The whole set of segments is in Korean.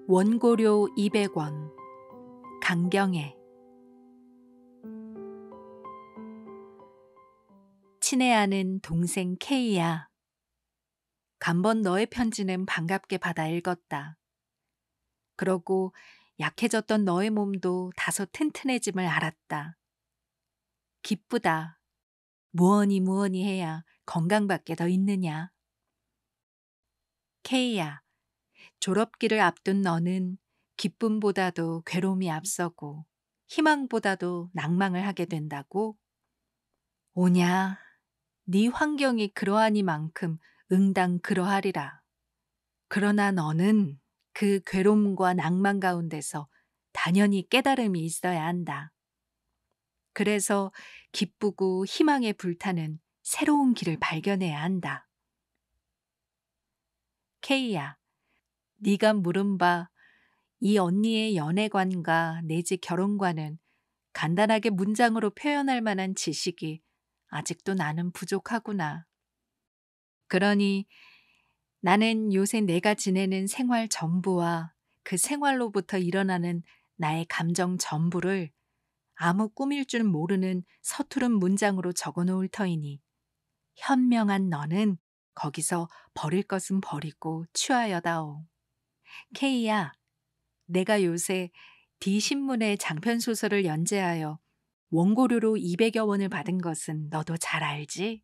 원고료 200원. 강경애. 친애하는 동생 K야. 간번 너의 편지는 반갑게 받아 읽었다. 그러고 약해졌던 너의 몸도 다소 튼튼해짐을 알았다. 기쁘다. 무언이 해야 건강밖에 더 있느냐. K야. 졸업기를 앞둔 너는 기쁨보다도 괴로움이 앞서고 희망보다도 낭망을 하게 된다고? 오냐, 네 환경이 그러하니만큼 응당 그러하리라. 그러나 너는 그 괴로움과 낭만 가운데서 단연히 깨달음이 있어야 한다. 그래서 기쁘고 희망에 불타는 새로운 길을 발견해야 한다. K야, 네가 물은 바 이 언니의 연애관과 내지 결혼관은 간단하게 문장으로 표현할 만한 지식이 아직도 나는 부족하구나. 그러니 나는 요새 내가 지내는 생활 전부와 그 생활로부터 일어나는 나의 감정 전부를 아무 꾸밀 줄 모르는 서투른 문장으로 적어 놓을 터이니 현명한 너는 거기서 버릴 것은 버리고 취하여다오. K야, 내가 요새 D신문의 장편소설을 연재하여 원고료로 200여 원을 받은 것은 너도 잘 알지?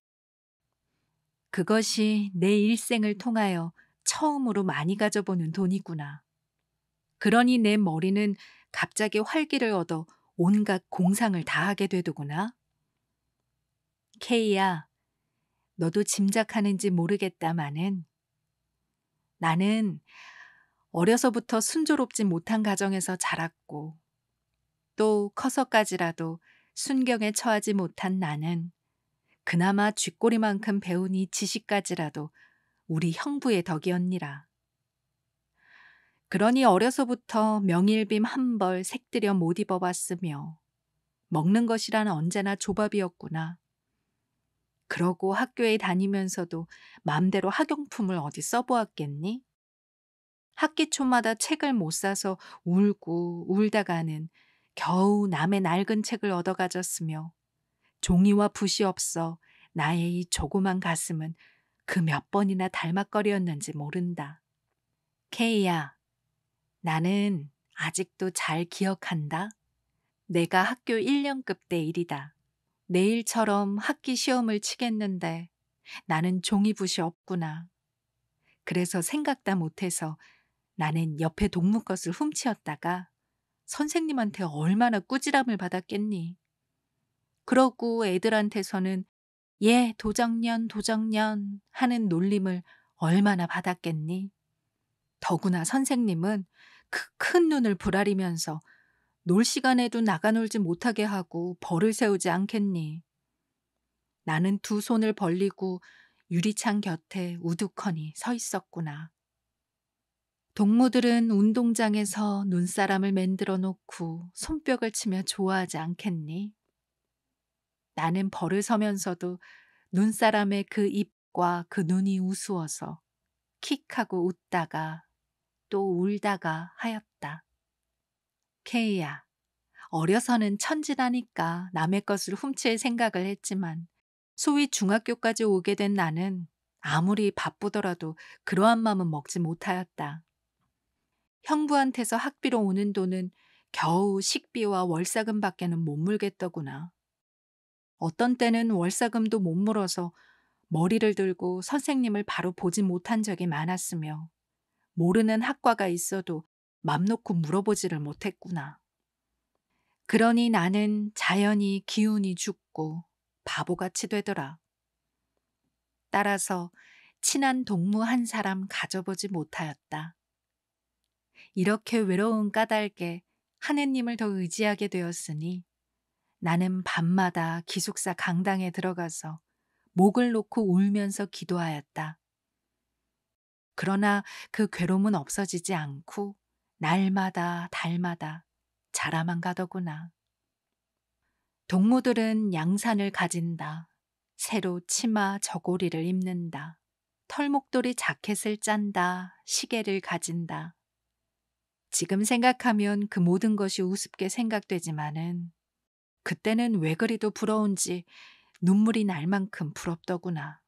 그것이 내 일생을 통하여 처음으로 많이 가져보는 돈이구나. 그러니 내 머리는 갑자기 활기를 얻어 온갖 공상을 다 하게 되더구나. K야, 너도 짐작하는지 모르겠다마는 나는 어려서부터 순조롭지 못한 가정에서 자랐고 또 커서까지라도 순경에 처하지 못한 나는 그나마 쥐꼬리만큼 배운 이 지식까지라도 우리 형부의 덕이었니라. 그러니 어려서부터 명일빔 한 벌 색들여 못 입어봤으며 먹는 것이란 언제나 조밥이었구나. 그러고 학교에 다니면서도 맘대로 학용품을 어디 써보았겠니? 학기 초마다 책을 못 사서 울고 울다가는 겨우 남의 낡은 책을 얻어 가졌으며 종이와 붓이 없어 나의 이 조그만 가슴은 그 몇 번이나 달막거리였는지 모른다. K야, 나는 아직도 잘 기억한다. 내가 학교 1년급 때 일이다. 내일처럼 학기 시험을 치겠는데 나는 종이붓이 없구나. 그래서 생각다 못해서 나는 옆에 동무 것을 훔치었다가 선생님한테 얼마나 꾸지람을 받았겠니. 그러고 애들한테서는 예, 도적년, 도적년 하는 놀림을 얼마나 받았겠니. 더구나 선생님은 그 큰 눈을 부라리면서 놀 시간에도 나가 놀지 못하게 하고 벌을 세우지 않겠니. 나는 두 손을 벌리고 유리창 곁에 우두커니 서 있었구나. 동무들은 운동장에서 눈사람을 만들어 놓고 손뼉을 치며 좋아하지 않겠니? 나는 벌을 서면서도 눈사람의 그 입과 그 눈이 우스워서 킥하고 웃다가 또 울다가 하였다. K야, 어려서는 천지라니까 남의 것을 훔칠 생각을 했지만 소위 중학교까지 오게 된 나는 아무리 바쁘더라도 그러한 맘은 먹지 못하였다. 형부한테서 학비로 오는 돈은 겨우 식비와 월사금밖에는 못 물겠더구나. 어떤 때는 월사금도 못 물어서 머리를 들고 선생님을 바로 보지 못한 적이 많았으며 모르는 학과가 있어도 맘 놓고 물어보지를 못했구나. 그러니 나는 자연히 기운이 죽고 바보같이 되더라. 따라서 친한 동무 한 사람 가져보지 못하였다. 이렇게 외로운 까닭에 하느님을 더 의지하게 되었으니 나는 밤마다 기숙사 강당에 들어가서 목을 놓고 울면서 기도하였다. 그러나 그 괴로움은 없어지지 않고 날마다 달마다 자라만 가더구나. 동무들은 양산을 가진다. 새로 치마 저고리를 입는다. 털목도리 자켓을 짠다. 시계를 가진다. 지금 생각하면 그 모든 것이 우습게 생각되지만은 그때는 왜 그리도 부러운지 눈물이 날 만큼 부럽더구나.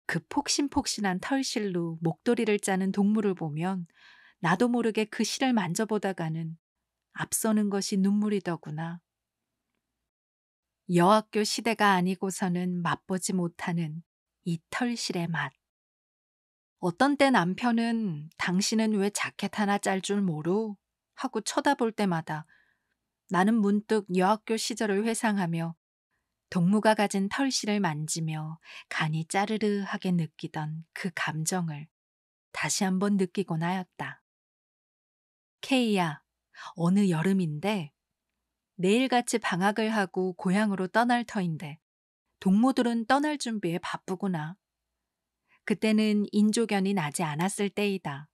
그 폭신폭신한 털실로 목도리를 짜는 동물을 보면 나도 모르게 그 실을 만져보다가는 앞서는 것이 눈물이더구나. 여학교 시대가 아니고서는 맛보지 못하는 이 털실의 맛. 어떤 때 남편은 당신은 왜 자켓 하나 짤 줄 모르? 하고 쳐다볼 때마다 나는 문득 여학교 시절을 회상하며 동무가 가진 털실을 만지며 간이 짜르르하게 느끼던 그 감정을 다시 한번 느끼곤 하였다. 케이야, 어느 여름인데 내일같이 방학을 하고 고향으로 떠날 터인데 동무들은 떠날 준비에 바쁘구나. 그때는 인조견이 나지 않았을 때이다.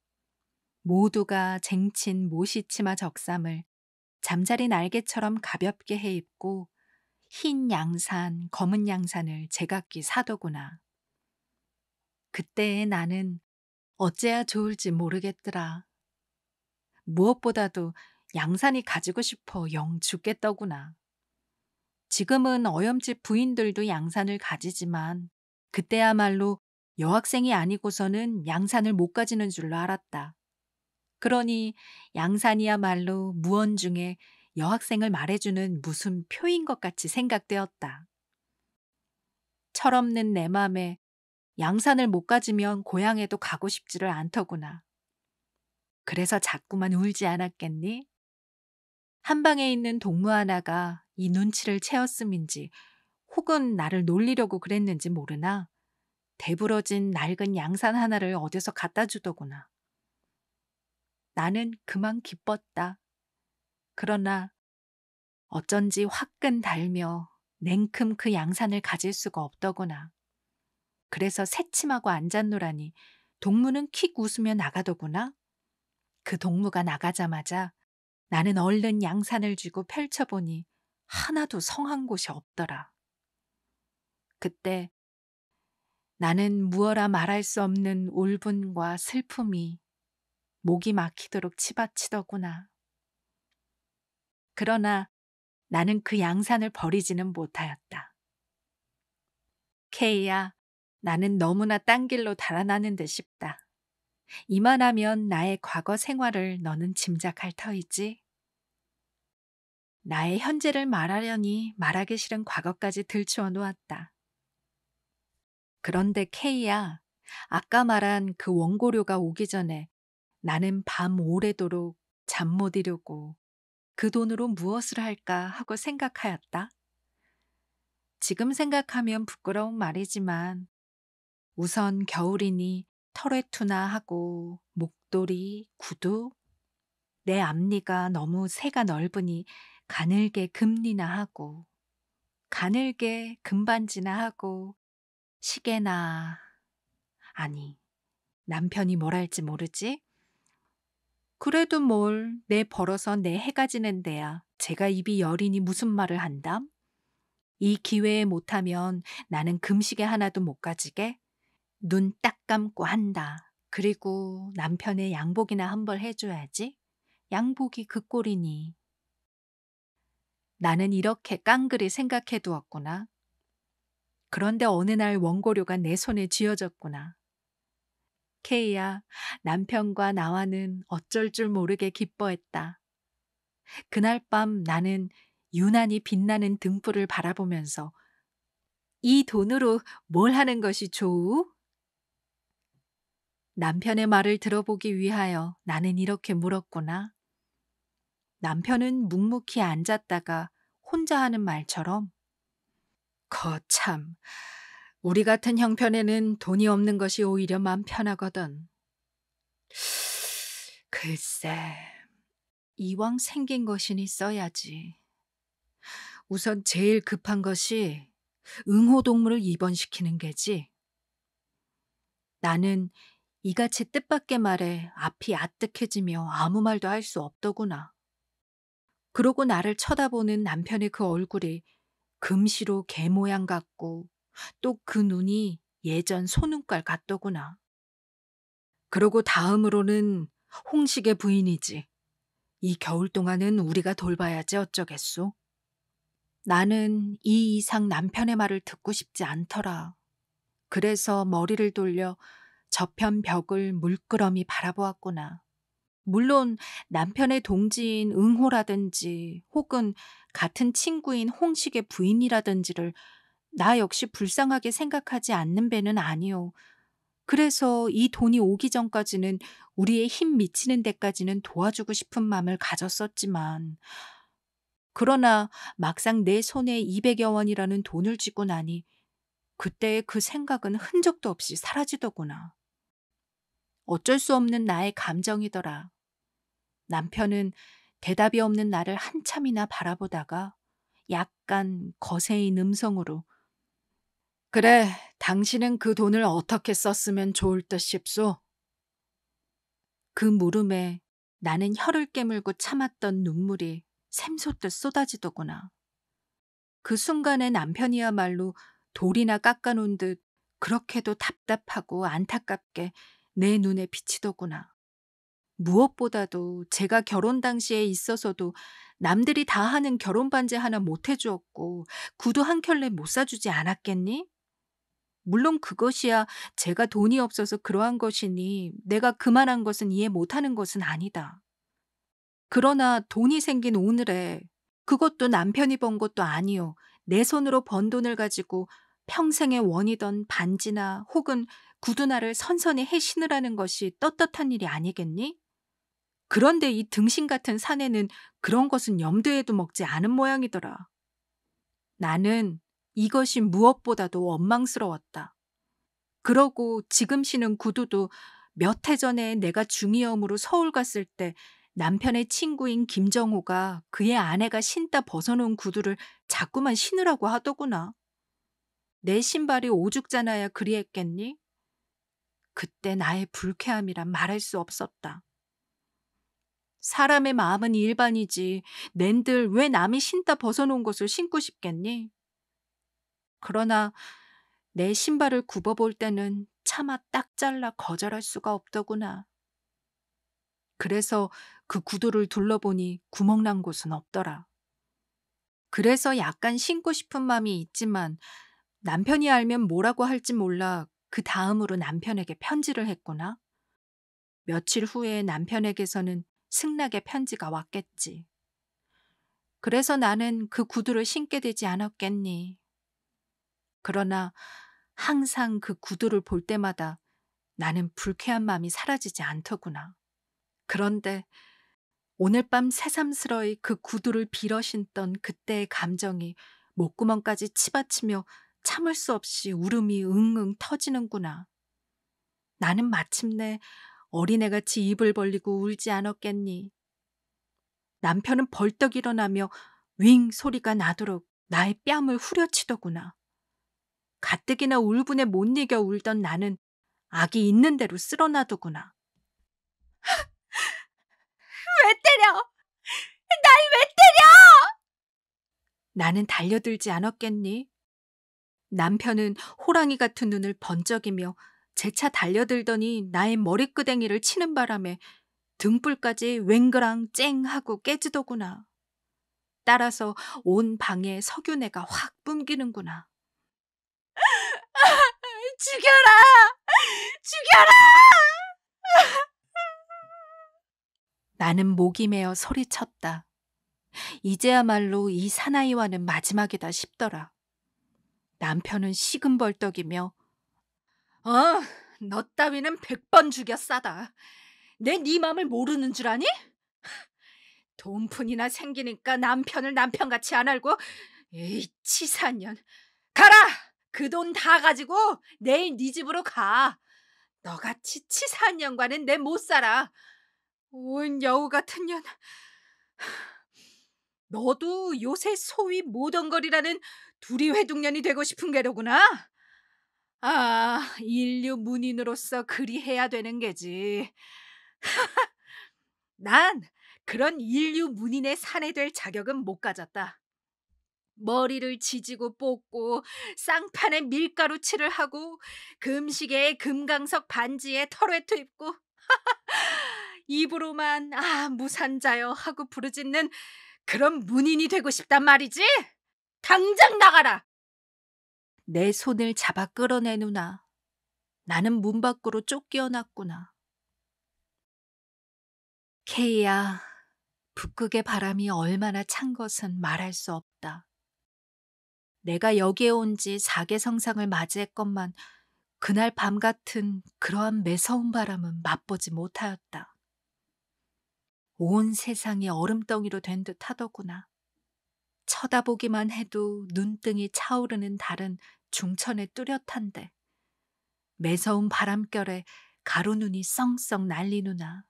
모두가 쟁친 모시치마 적삼을 잠자리 날개처럼 가볍게 해 입고 흰 양산, 검은 양산을 제각기 사더구나. 그때의 나는 어째야 좋을지 모르겠더라. 무엇보다도 양산이 가지고 싶어 영 죽겠더구나. 지금은 어염집 부인들도 양산을 가지지만 그때야말로 여학생이 아니고서는 양산을 못 가지는 줄로 알았다. 그러니 양산이야말로 무언중에 여학생을 말해주는 무슨 표인 것 같이 생각되었다. 철없는 내 맘에 양산을 못 가지면 고향에도 가고 싶지를 않더구나. 그래서 자꾸만 울지 않았겠니? 한방에 있는 동무 하나가 이 눈치를 채었음인지 혹은 나를 놀리려고 그랬는지 모르나 대부러진 낡은 양산 하나를 어디서 갖다 주더구나. 나는 그만 기뻤다. 그러나 어쩐지 화끈 달며 냉큼 그 양산을 가질 수가 없더구나. 그래서 새침하고 앉았노라니 동무는 킥 웃으며 나가더구나. 그 동무가 나가자마자 나는 얼른 양산을 쥐고 펼쳐보니 하나도 성한 곳이 없더라. 그때 나는 무어라 말할 수 없는 울분과 슬픔이 목이 막히도록 치받치더구나. 그러나 나는 그 양산을 버리지는 못하였다. 케이야, 나는 너무나 딴 길로 달아나는 듯 싶다. 이만하면 나의 과거 생활을 너는 짐작할 터이지? 나의 현재를 말하려니 말하기 싫은 과거까지 들추어 놓았다. 그런데 케이야, 아까 말한 그 원고료가 오기 전에 나는 밤 오래도록 잠 못 이루고 그 돈으로 무엇을 할까 하고 생각하였다. 지금 생각하면 부끄러운 말이지만 우선 겨울이니 털외투나 하고 목도리, 구두, 내 앞니가 너무 새가 넓으니 가늘게 금리나 하고 가늘게 금반지나 하고 시계나 아니 남편이 뭘 할지 모르지? 그래도 뭘 내 벌어서 내 해가 지는 데야 제가 입이 여리니 무슨 말을 한담? 이 기회에 못하면 나는 금시계 하나도 못 가지게 눈 딱 감고 한다. 그리고 남편의 양복이나 한 벌 해줘야지. 양복이 그 꼴이니. 나는 이렇게 깡그리 생각해 두었구나. 그런데 어느 날 원고료가 내 손에 쥐어졌구나. 케이야, 남편과 나와는 어쩔 줄 모르게 기뻐했다. 그날 밤 나는 유난히 빛나는 등불을 바라보면서 이 돈으로 뭘 하는 것이 좋우? 남편의 말을 들어보기 위하여 나는 이렇게 물었구나. 남편은 묵묵히 앉았다가 혼자 하는 말처럼 거참, 우리 같은 형편에는 돈이 없는 것이 오히려 맘 편하거든. 글쎄, 이왕 생긴 것이니 써야지. 우선 제일 급한 것이 응호동물을 입원시키는 게지. 나는 이같이 뜻밖의 말에 앞이 아뜩해지며 아무 말도 할 수 없더구나. 그러고 나를 쳐다보는 남편의 그 얼굴이 금시로 개 모양 같고 또 그 눈이 예전 소눈깔 같더구나. 그러고 다음으로는 홍식의 부인이지. 이 겨울 동안은 우리가 돌봐야지 어쩌겠소. 나는 이 이상 남편의 말을 듣고 싶지 않더라. 그래서 머리를 돌려 저편 벽을 물끄러미 바라보았구나. 물론 남편의 동지인 응호라든지 혹은 같은 친구인 홍식의 부인이라든지를 나 역시 불쌍하게 생각하지 않는 배는 아니오. 그래서 이 돈이 오기 전까지는 우리의 힘 미치는 데까지는 도와주고 싶은 마음을 가졌었지만, 그러나 막상 내 손에 200여 원이라는 돈을 쥐고 나니 그때의 그 생각은 흔적도 없이 사라지더구나. 어쩔 수 없는 나의 감정이더라. 남편은 대답이 없는 나를 한참이나 바라보다가 약간 거세인 음성으로 "그래, 당신은 그 돈을 어떻게 썼으면 좋을 듯 싶소?" 그 물음에 나는 혀를 깨물고 참았던 눈물이 샘솟듯 쏟아지더구나. 그 순간에 남편이야말로 돌이나 깎아놓은 듯 그렇게도 답답하고 안타깝게 내 눈에 비치더구나. 무엇보다도 제가 결혼 당시에 있어서도 남들이 다 하는 결혼 반지 하나 못 해주었고 구두 한 켤레 못 사주지 않았겠니? 물론 그것이야 제가 돈이 없어서 그러한 것이니 내가 그만한 것은 이해 못하는 것은 아니다. 그러나 돈이 생긴 오늘에 그것도 남편이 번 것도 아니요. 내 손으로 번 돈을 가지고 평생의 원이던 반지나 혹은 구두나를 선선히 해 신으라는 것이 떳떳한 일이 아니겠니? 그런데 이 등신 같은 사내는 그런 것은 염두에도 먹지 않은 모양이더라. 나는 이것이 무엇보다도 원망스러웠다. 그러고 지금 신은 구두도 몇 해 전에 내가 중이염으로 서울 갔을 때 남편의 친구인 김정호가 그의 아내가 신다 벗어놓은 구두를 자꾸만 신으라고 하더구나. 내 신발이 오죽잖아야 그리했겠니? 그때 나의 불쾌함이란 말할 수 없었다. 사람의 마음은 일반이지 낸들 왜 남이 신다 벗어놓은 것을 신고 싶겠니? 그러나 내 신발을 굽어볼 때는 차마 딱 잘라 거절할 수가 없더구나. 그래서 그 구두를 둘러보니 구멍난 곳은 없더라. 그래서 약간 신고 싶은 마음이 있지만 남편이 알면 뭐라고 할지 몰라 그 다음으로 남편에게 편지를 했구나. 며칠 후에 남편에게서는 승낙의 편지가 왔겠지. 그래서 나는 그 구두를 신게 되지 않았겠니. 그러나 항상 그 구두를 볼 때마다 나는 불쾌한 마음이 사라지지 않더구나. 그런데 오늘 밤 새삼스러이 그 구두를 빌어 신던 그때의 감정이 목구멍까지 치받치며 참을 수 없이 울음이 응응 터지는구나. 나는 마침내 어린애같이 입을 벌리고 울지 않았겠니. 남편은 벌떡 일어나며 윙 소리가 나도록 나의 뺨을 후려치더구나. 가뜩이나 울분에 못 이겨 울던 나는 악이 있는 대로 쓸어나더구나. 왜 때려? 날 왜 때려? 나는 달려들지 않았겠니? 남편은 호랑이 같은 눈을 번쩍이며 재차 달려들더니 나의 머리끄댕이를 치는 바람에 등불까지 웽그랑 쨍 하고 깨지더구나. 따라서 온 방에 석유내가 확 뿜기는구나. 죽여라! 죽여라! 나는 목이 메어 소리쳤다. 이제야말로 이 사나이와는 마지막이다 싶더라. 남편은 시금벌떡이며 어, 너 따위는 100번 죽여 싸다. 내 네 맘을 모르는 줄 아니? 돈푼이나 생기니까 남편을 남편같이 안 알고 에이 치사년. 가라! 그 돈 다 가지고 내일 네 집으로 가. 너같이 치사한 년과는 내 못 살아. 온 여우 같은 년. 너도 요새 소위 모던걸이라는 두리회둥년이 되고 싶은 게로구나. 아, 인류 문인으로서 그리해야 되는 게지. 난 그런 인류 문인의 사내 될 자격은 못 가졌다. 머리를 지지고 뽑고 쌍판에 밀가루칠을 하고 금시계에 금강석 반지에 털외투 입고 입으로만 무산자여 하고 부르짖는 그런 문인이 되고 싶단 말이지? 당장 나가라! 내 손을 잡아 끌어내누나 나는 문 밖으로 쫓겨났구나. 케이야, 북극의 바람이 얼마나 찬 것은 말할 수 없다. 내가 여기에 온 지 사계성상을 맞이했건만 그날 밤 같은 그러한 매서운 바람은 맛보지 못하였다. 온 세상이 얼음덩이로 된 듯 하더구나. 쳐다보기만 해도 눈등이 차오르는 달은 중천에 뚜렷한데 매서운 바람결에 가로눈이 썽썽 날리누나.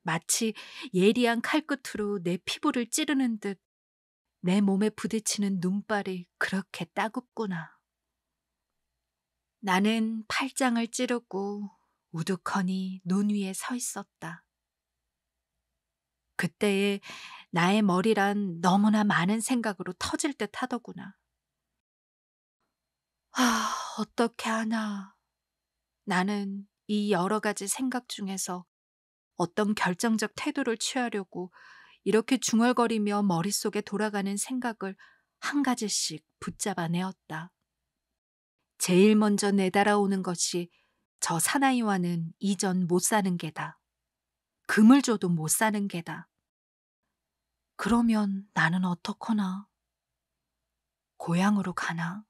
마치 예리한 칼끝으로 내 피부를 찌르는 듯 내 몸에 부딪히는 눈발이 그렇게 따갑구나. 나는 팔짱을 찌르고 우두커니 눈 위에 서 있었다. 그때에 나의 머리란 너무나 많은 생각으로 터질 듯 하더구나. 어떻게 하나. 나는 이 여러 가지 생각 중에서 어떤 결정적 태도를 취하려고 이렇게 중얼거리며 머릿속에 돌아가는 생각을 한 가지씩 붙잡아내었다. 제일 먼저 내달아오는 것이 저 사나이와는 이전 못 사는 게다. 금을 줘도 못 사는 게다. 그러면 나는 어떡하나? 고향으로 가나?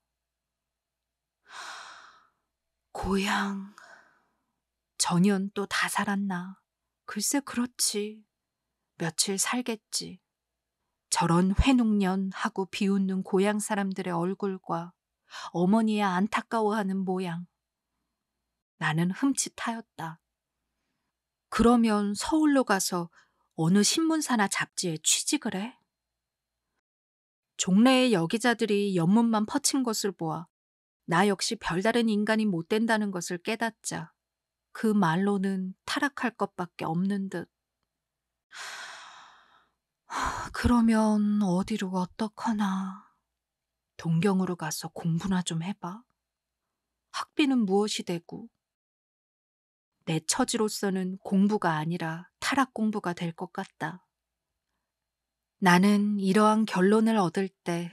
고향. 전년 또 다 살았나? 글쎄 그렇지. 며칠 살겠지. 저런 회눅년 하고 비웃는 고향 사람들의 얼굴과 어머니의 안타까워하는 모양. 나는 흠칫하였다. 그러면 서울로 가서 어느 신문사나 잡지에 취직을 해? 종래의 여기자들이 연문만 퍼친 것을 보아 나 역시 별다른 인간이 못 된다는 것을 깨닫자 그 말로는 타락할 것밖에 없는 듯. 그러면 어디로 어떡하나. 동경으로 가서 공부나 좀 해봐. 학비는 무엇이 되고. 내 처지로서는 공부가 아니라 타락 공부가 될 것 같다. 나는 이러한 결론을 얻을 때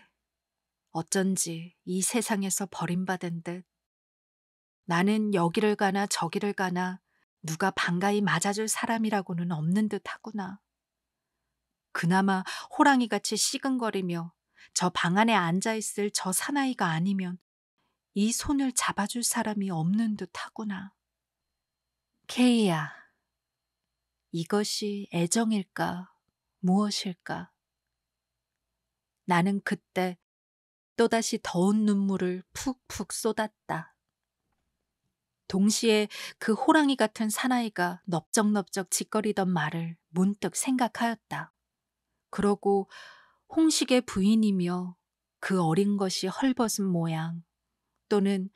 어쩐지 이 세상에서 버림받은 듯 나는 여기를 가나 저기를 가나 누가 반가이 맞아줄 사람이라고는 없는 듯 하구나. 그나마 호랑이같이 시근거리며 저 방 안에 앉아있을 저 사나이가 아니면 이 손을 잡아줄 사람이 없는 듯 하구나. 케이야, 이것이 애정일까 무엇일까? 나는 그때 또다시 더운 눈물을 푹푹 쏟았다. 동시에 그 호랑이 같은 사나이가 넙적넙적 짓거리던 말을 문득 생각하였다. 그러고 홍식의 부인이며 그 어린 것이 헐벗은 모양 또는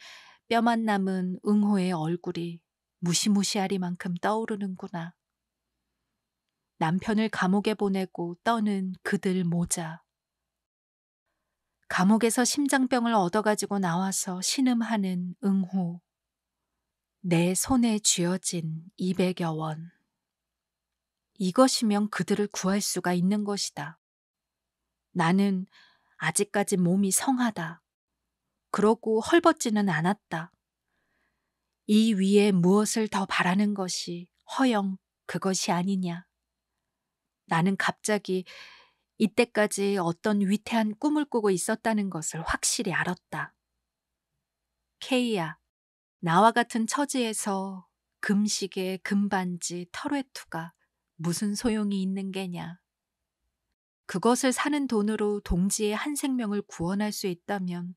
뼈만 남은 응호의 얼굴이 무시무시하리만큼 떠오르는구나. 남편을 감옥에 보내고 떠는 그들 모자. 감옥에서 심장병을 얻어가지고 나와서 신음하는 응호. 내 손에 쥐어진 200여 원. 이것이면 그들을 구할 수가 있는 것이다. 나는 아직까지 몸이 성하다. 그러고 헐벗지는 않았다. 이 위에 무엇을 더 바라는 것이 허영 그것이 아니냐. 나는 갑자기 이때까지 어떤 위태한 꿈을 꾸고 있었다는 것을 확실히 알았다. 케이야, 나와 같은 처지에서 금시계, 금반지, 털외투가 무슨 소용이 있는 게냐. 그것을 사는 돈으로 동지의 한 생명을 구원할 수 있다면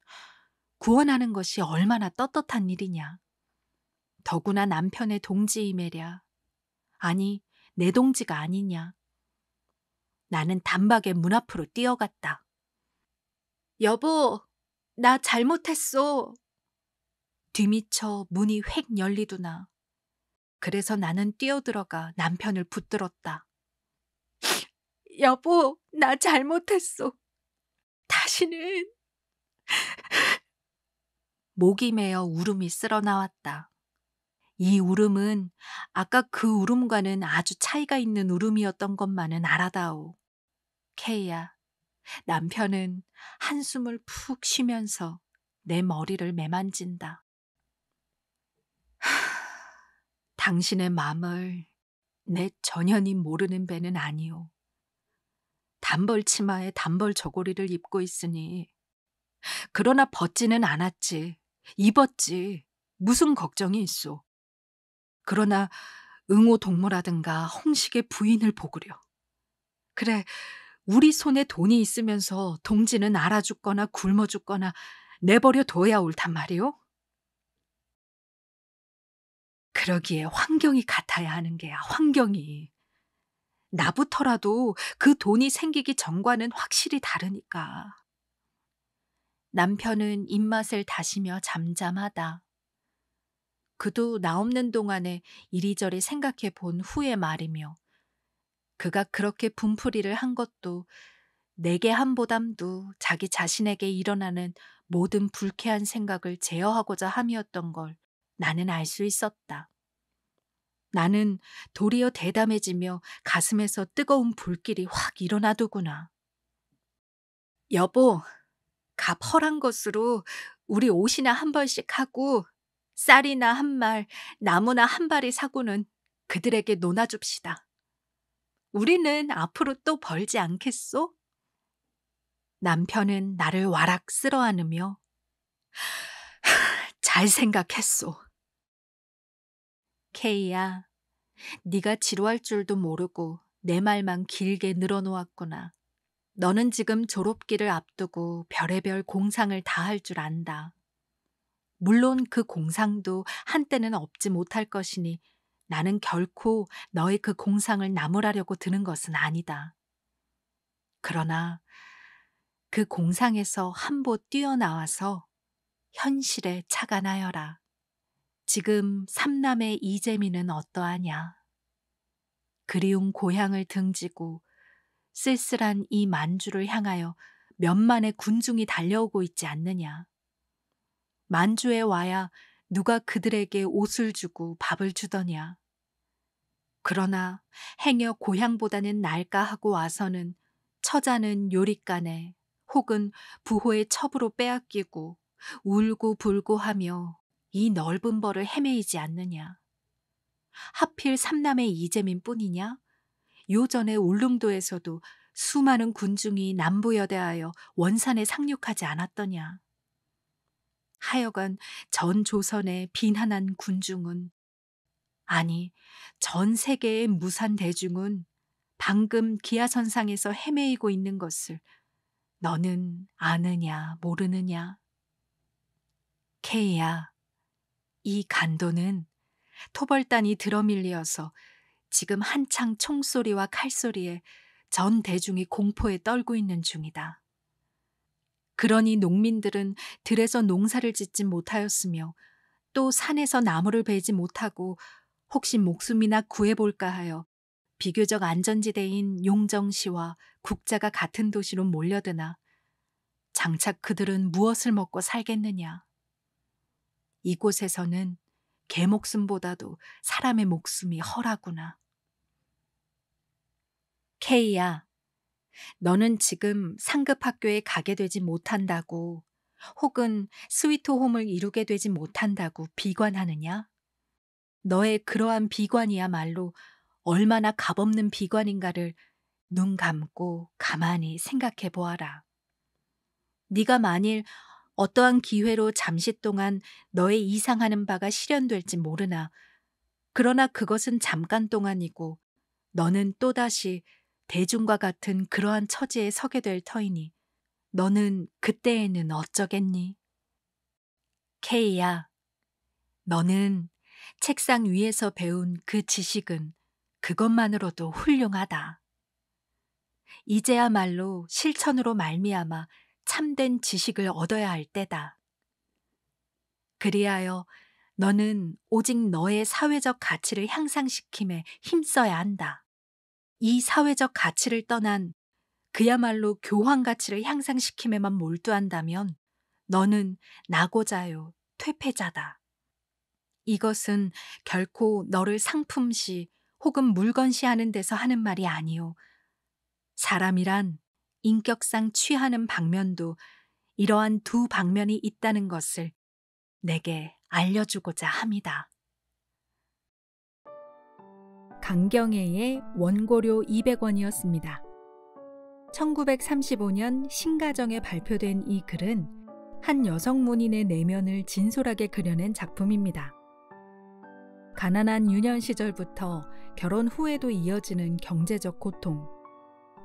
구원하는 것이 얼마나 떳떳한 일이냐. 더구나 남편의 동지이매랴. 아니, 내 동지가 아니냐. 나는 단박에 문 앞으로 뛰어갔다. 여보, 나 잘못했어. 뒤미쳐 문이 획 열리두나. 그래서 나는 뛰어들어가 남편을 붙들었다. 여보, 나 잘못했어. 다시는. 목이 메어 울음이 쓸어나왔다. 이 울음은 아까 그 울음과는 아주 차이가 있는 울음이었던 것만은 알아다오. 케이야, 남편은 한숨을 푹 쉬면서 내 머리를 매만진다. 당신의 맘을 내 전현이 모르는 배는 아니오. 단벌 치마에 단벌 저고리를 입고 있으니 그러나 벗지는 않았지. 입었지. 무슨 걱정이 있소. 그러나 응호 동무라든가 홍식의 부인을 보구려. 그래, 우리 손에 돈이 있으면서 동지는 알아 죽거나 굶어 죽거나 내버려 둬야 옳단 말이오? 그러기에 환경이 같아야 하는 게야, 환경이. 나부터라도 그 돈이 생기기 전과는 확실히 다르니까. 남편은 입맛을 다시며 잠잠하다. 그도 나 없는 동안에 이리저리 생각해 본 후의 말이며 그가 그렇게 분풀이를 한 것도 내게 한 보담도 자기 자신에게 일어나는 모든 불쾌한 생각을 제어하고자 함이었던 걸 나는 알 수 있었다. 나는 도리어 대담해지며 가슴에서 뜨거운 불길이 확 일어나더구나. 여보, 값 허란 것으로 우리 옷이나 한 벌씩 하고 쌀이나 한 말, 나무나 한 발이 사고는 그들에게 논아줍시다. 우리는 앞으로 또 벌지 않겠소? 남편은 나를 와락 쓸어 안으며 잘 생각했소. 케이야, 네가 지루할 줄도 모르고 내 말만 길게 늘어놓았구나. 너는 지금 졸업기를 앞두고 별의별 공상을 다 할 줄 안다. 물론 그 공상도 한때는 없지 못할 것이니 나는 결코 너의 그 공상을 나무라려고 드는 것은 아니다. 그러나 그 공상에서 한보 뛰어나와서 현실에 착안하여라. 지금 삼남의 이재민은 어떠하냐? 그리운 고향을 등지고 쓸쓸한 이 만주를 향하여 몇만의 군중이 달려오고 있지 않느냐? 만주에 와야 누가 그들에게 옷을 주고 밥을 주더냐? 그러나 행여 고향보다는 날까 하고 와서는 처자는 요릿간에 혹은 부호의 첩으로 빼앗기고 울고 불고 하며 이 넓은 벌을 헤매이지 않느냐? 하필 삼남의 이재민 뿐이냐? 요전에 울릉도에서도 수많은 군중이 남부여대하여 원산에 상륙하지 않았더냐? 하여간 전 조선의 빈한한 군중은, 아니 전 세계의 무산 대중은 방금 기아선상에서 헤매이고 있는 것을 너는 아느냐 모르느냐? 케이야, 이 간도는 토벌단이 들어밀려서 지금 한창 총소리와 칼소리에 전 대중이 공포에 떨고 있는 중이다. 그러니 농민들은 들에서 농사를 짓지 못하였으며 또 산에서 나무를 베지 못하고 혹시 목숨이나 구해볼까 하여 비교적 안전지대인 용정시와 국자가 같은 도시로 몰려드나 장착 그들은 무엇을 먹고 살겠느냐. 이곳에서는 개 목숨보다도 사람의 목숨이 헐하구나. 케이야, 너는 지금 상급 학교에 가게 되지 못한다고 혹은 스위트홈을 이루게 되지 못한다고 비관하느냐? 너의 그러한 비관이야말로 얼마나 값없는 비관인가를 눈 감고 가만히 생각해 보아라. 네가 만일 어떠한 기회로 잠시 동안 너의 이상하는 바가 실현될지 모르나 그러나 그것은 잠깐 동안이고 너는 또다시 대중과 같은 그러한 처지에 서게 될 터이니 너는 그때에는 어쩌겠니? 케이야, 너는 책상 위에서 배운 그 지식은 그것만으로도 훌륭하다. 이제야말로 실천으로 말미암아 참된 지식을 얻어야 할 때다. 그리하여 너는 오직 너의 사회적 가치를 향상시킴에 힘써야 한다. 이 사회적 가치를 떠난 그야말로 교환 가치를 향상시킴에만 몰두한다면 너는 나고자요, 퇴폐자다. 이것은 결코 너를 상품시 혹은 물건시하는 데서 하는 말이 아니요. 사람이란 인격상 취하는 방면도 이러한 두 방면이 있다는 것을 내게 알려주고자 합니다. 강경애의 원고료 200원이었습니다. 1935년 신가정에 발표된 이 글은 한 여성 문인의 내면을 진솔하게 그려낸 작품입니다. 가난한 유년 시절부터 결혼 후에도 이어지는 경제적 고통,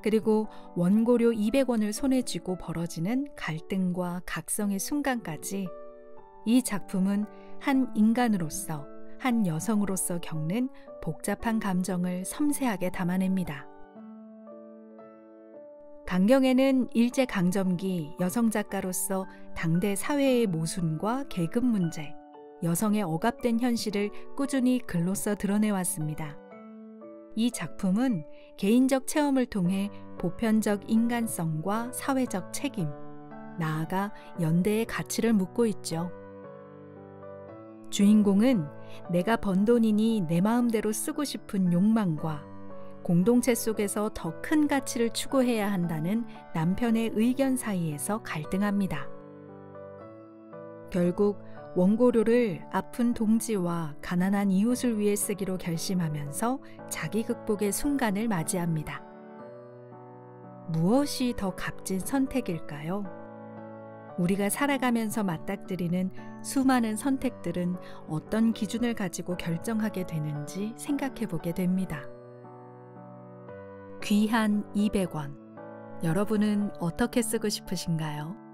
그리고 원고료 200원을 손에 쥐고 벌어지는 갈등과 각성의 순간까지 이 작품은 한 인간으로서, 한 여성으로서 겪는 복잡한 감정을 섬세하게 담아냅니다. 강경애는 일제강점기 여성 작가로서 당대 사회의 모순과 계급 문제, 여성의 억압된 현실을 꾸준히 글로써 드러내왔습니다. 이 작품은 개인적 체험을 통해 보편적 인간성과 사회적 책임, 나아가 연대의 가치를 묻고 있죠. 주인공은 내가 번 돈이니 내 마음대로 쓰고 싶은 욕망과 공동체 속에서 더 큰 가치를 추구해야 한다는 남편의 의견 사이에서 갈등합니다. 결국 원고료를 아픈 동지와 가난한 이웃을 위해 쓰기로 결심하면서 자기 극복의 순간을 맞이합니다. 무엇이 더 값진 선택일까요? 우리가 살아가면서 맞닥뜨리는 수많은 선택들은 어떤 기준을 가지고 결정하게 되는지 생각해 보게 됩니다. 귀한 200원. 여러분은 어떻게 쓰고 싶으신가요?